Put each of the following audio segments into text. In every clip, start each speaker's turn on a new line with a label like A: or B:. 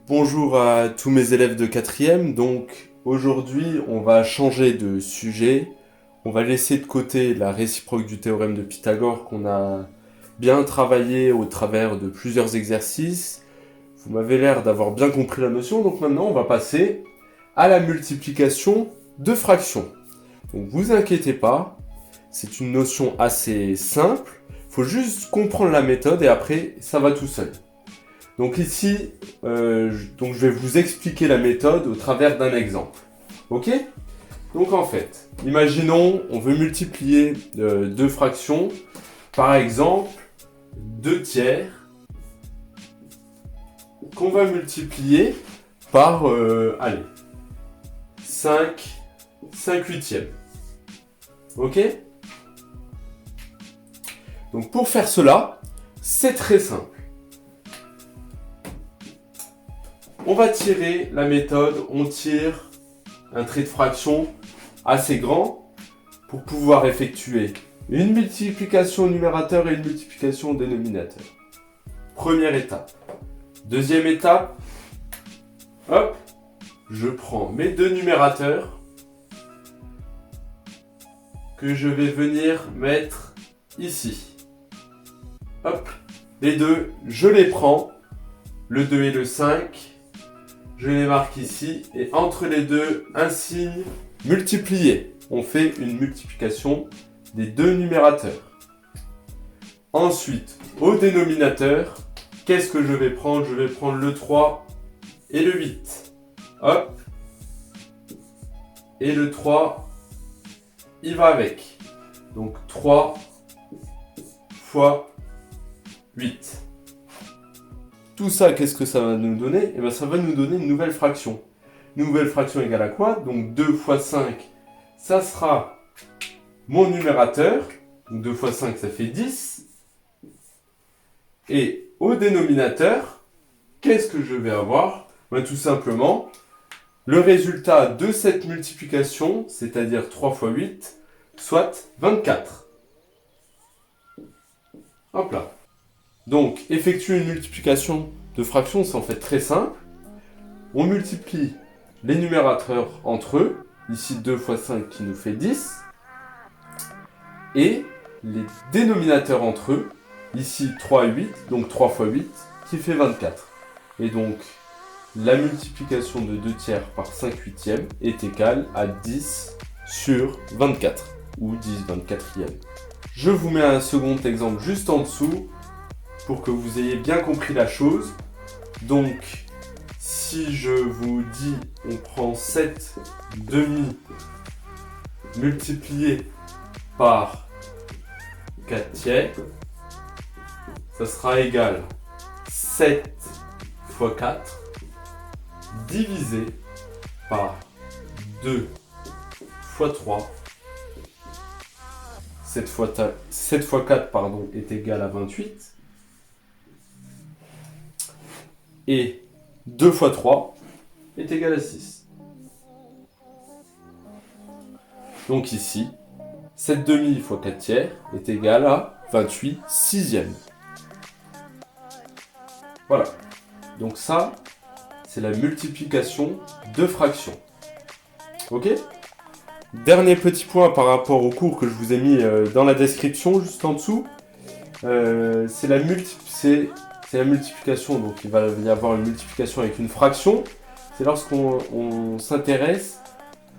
A: Bonjour à tous mes élèves de 4e. Donc aujourd'hui, on va changer de sujet. On va laisser de côté la réciproque du théorème de Pythagore qu'on a bien travaillé au travers de plusieurs exercices. Vous m'avez l'air d'avoir bien compris la notion, donc maintenant on va passer à la multiplication de fractions. Donc vous inquiétez pas, c'est une notion assez simple. Il faut juste comprendre la méthode et après ça va tout seul. Donc ici, je vais vous expliquer la méthode au travers d'un exemple. Ok? Donc en fait, imaginons, on veut multiplier deux fractions. Par exemple, 2 tiers qu'on va multiplier par, 5 huitièmes. Ok? Donc pour faire cela, c'est très simple. On va tirer la méthode, on tire un trait de fraction assez grand pour pouvoir effectuer une multiplication au numérateur et une multiplication au dénominateur. Première étape. Deuxième étape, hop, je prends mes deux numérateurs que je vais venir mettre ici. Hop, les deux, je les prends, le 2 et le 5. Je les marque ici et entre les deux, un signe multiplié. On fait une multiplication des deux numérateurs. Ensuite, au dénominateur, qu'est-ce que je vais prendre? Je vais prendre le 3 et le 8. Hop. Et le 3, il va avec. Donc 3 fois 8. Tout ça, qu'est-ce que ça va nous donner? Eh bien, ça va nous donner une nouvelle fraction. Une nouvelle fraction égale à quoi? Donc 2 fois 5, ça sera mon numérateur. Donc 2 fois 5, ça fait 10. Et au dénominateur, qu'est-ce que je vais avoir? Ben, tout simplement, le résultat de cette multiplication, c'est-à-dire 3 fois 8, soit 24. Hop là. Donc, effectuer une multiplication de fractions, c'est en fait très simple. On multiplie les numérateurs entre eux, ici 2 fois 5 qui nous fait 10, et les dénominateurs entre eux, ici 3 et 8, donc 3 fois 8, qui fait 24. Et donc, la multiplication de 2 tiers par 5 huitièmes est égale à 10 sur 24, ou 10 24e. Je vous mets un second exemple juste en dessous, pour que vous ayez bien compris la chose. Donc, si je vous dis, on prend 7 demi multiplié par 4 tiers, ça sera égal 7 fois 4 divisé par 2 fois 3. 7 fois 4 est égal à 28. Et 2 fois 3 est égal à 6. Donc ici, 7 demi fois 4 tiers est égal à 28 sixièmes. Voilà. Donc ça, c'est la multiplication de fractions. Ok? Dernier petit point par rapport au cours que je vous ai mis dans la description, juste en dessous. C'est la multiplication, donc il va y avoir une multiplication avec une fraction. C'est lorsqu'on s'intéresse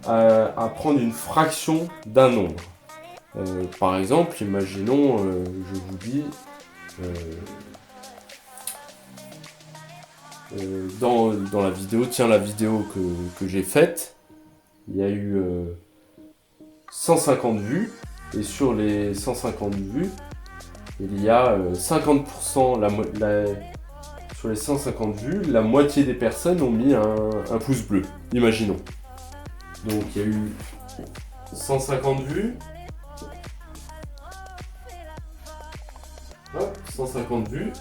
A: à prendre une fraction d'un nombre. Par exemple, imaginons, je vous dis, dans la vidéo, la vidéo que j'ai faite, il y a eu 150 vues, et sur les 150 vues, il y a 50%, sur les 150 vues, la moitié des personnes ont mis un pouce bleu, imaginons. Donc il y a eu 150 vues. Hop, 150 vues.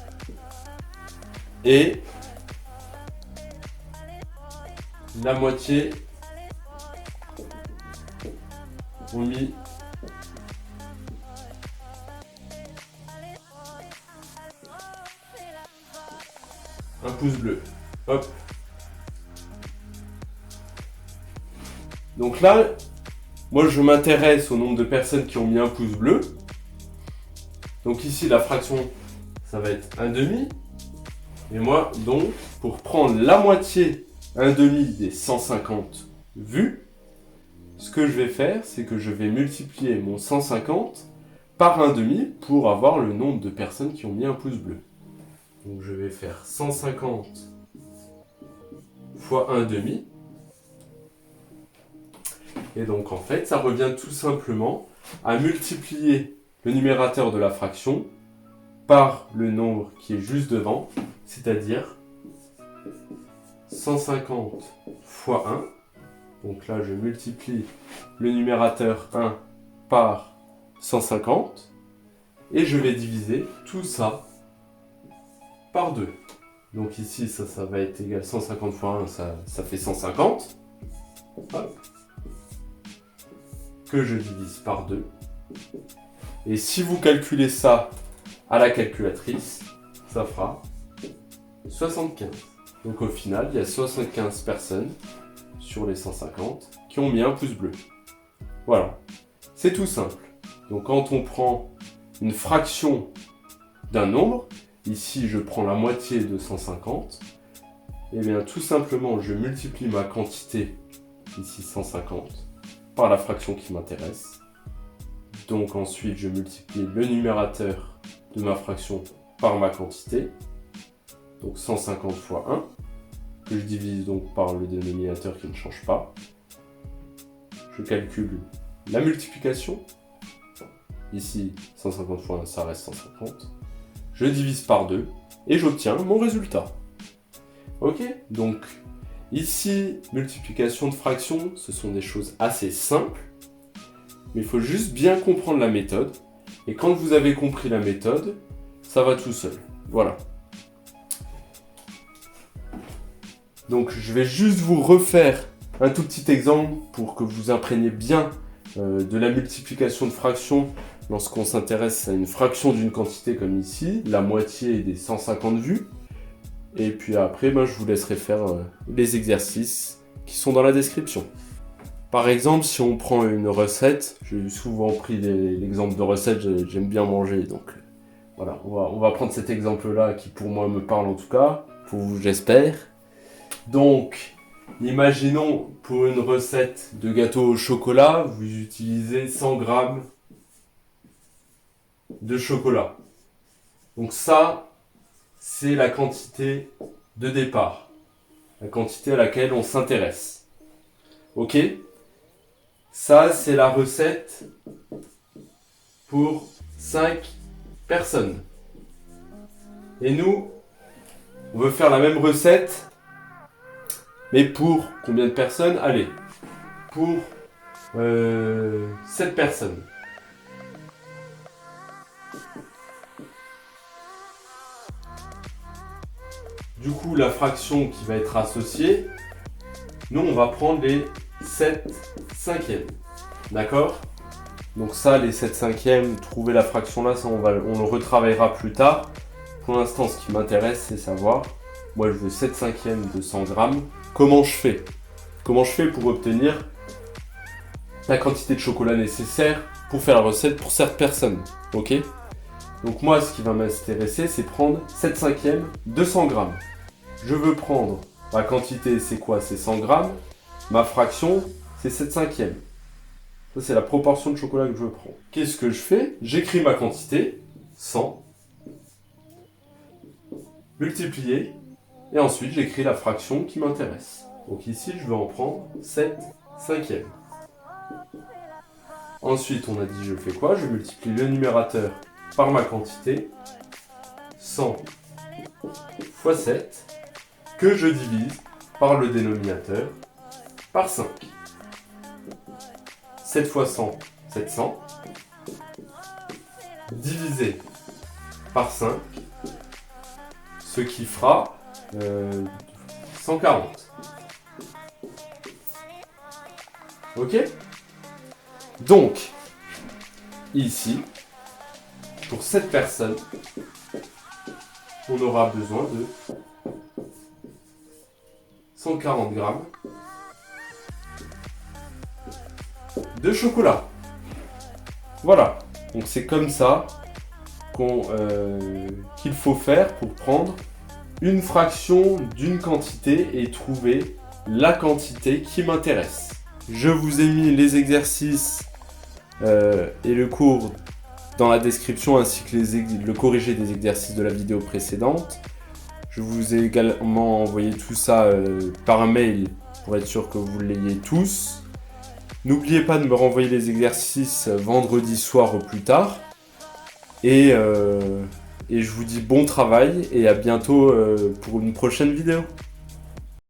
A: Et la moitié ont mis un pouce bleu. Hop. Donc là, moi je m'intéresse au nombre de personnes qui ont mis un pouce bleu. Donc ici, la fraction, ça va être 1/2. Et moi, donc, pour prendre la moitié, 1/2 des 150 vues, ce que je vais faire, c'est que je vais multiplier mon 150 par 1/2 pour avoir le nombre de personnes qui ont mis un pouce bleu. Donc je vais faire 150 fois 1/2. Et donc en fait, ça revient tout simplement à multiplier le numérateur de la fraction par le nombre qui est juste devant, c'est-à-dire 150 fois 1. Donc là, je multiplie le numérateur 1 par 150 et je vais diviser tout ça par 2. Donc ici, ça va être égal 150 fois 1, ça fait 150. Hop. Que je divise par 2. Et si vous calculez ça à la calculatrice, ça fera 75. Donc au final, il y a 75 personnes sur les 150 qui ont mis un pouce bleu. Voilà, c'est tout simple. Donc quand on prend une fraction d'un nombre, ici je prends la moitié de 150, et bien tout simplement je multiplie ma quantité, ici 150, par la fraction qui m'intéresse. Donc ensuite je multiplie le numérateur de ma fraction par ma quantité, donc 150 fois 1, que je divise donc par le dénominateur qui ne change pas. Je calcule la multiplication. Ici, 150 fois 1, ça reste 150. Je divise par 2 et j'obtiens mon résultat. Ok? Donc, ici, multiplication de fractions, ce sont des choses assez simples. Mais il faut juste bien comprendre la méthode. Et quand vous avez compris la méthode, ça va tout seul. Voilà. Donc je vais juste vous refaire un tout petit exemple pour que vous imprégniez bien de la multiplication de fractions lorsqu'on s'intéresse à une fraction d'une quantité comme ici, la moitié des 150 vues. Et puis après, je vous laisserai faire les exercices qui sont dans la description. Par exemple, si on prend une recette, j'ai souvent pris l'exemple de recette, j'aime bien manger, donc voilà, on va prendre cet exemple-là qui pour moi me parle en tout cas, pour vous j'espère. Donc, imaginons pour une recette de gâteau au chocolat, vous utilisez 100 g de chocolat. Donc ça, c'est la quantité de départ, la quantité à laquelle on s'intéresse. Ok? Ça, c'est la recette pour 5 personnes. Et nous, on veut faire la même recette, mais pour combien de personnes? Allez, pour 7 personnes. Du coup, la fraction qui va être associée, nous, on va prendre les 7 cinquièmes. D'accord? Donc ça, les 7 cinquièmes, trouver la fraction là, ça on le retravaillera plus tard. Pour l'instant, ce qui m'intéresse, c'est savoir, moi je veux 7 cinquièmes de 100 grammes. Comment je fais? Comment je fais pour obtenir la quantité de chocolat nécessaire pour faire la recette pour cette personne? Ok? Donc moi, ce qui va m'intéresser, c'est prendre 7 cinquièmes de 100 grammes. Je veux prendre ma quantité, c'est quoi? C'est 100 grammes. Ma fraction, c'est 7 cinquièmes. Ça, c'est la proportion de chocolat que je veux prendre. Qu'est-ce que je fais? J'écris ma quantité, 100, multiplié, et ensuite j'écris la fraction qui m'intéresse. Donc ici, je vais en prendre 7 cinquièmes. Ensuite, on a dit, je fais quoi? Je multiplie le numérateur par ma quantité, 100 fois 7, que je divise par le dénominateur, par 5. 7 fois 100, 700, divisé par 5, ce qui fera 140. Ok? Donc, ici, pour cette personne, on aura besoin de 140 grammes de chocolat. Voilà, donc c'est comme ça qu'il faut faire pour prendre une fraction d'une quantité et trouver la quantité qui m'intéresse. Je vous ai mis les exercices et le cours dans la description ainsi que le corrigé des exercices de la vidéo précédente. Je vous ai également envoyé tout ça par mail pour être sûr que vous l'ayez tous. N'oubliez pas de me renvoyer les exercices vendredi soir au plus tard. Et je vous dis bon travail et à bientôt pour une prochaine vidéo.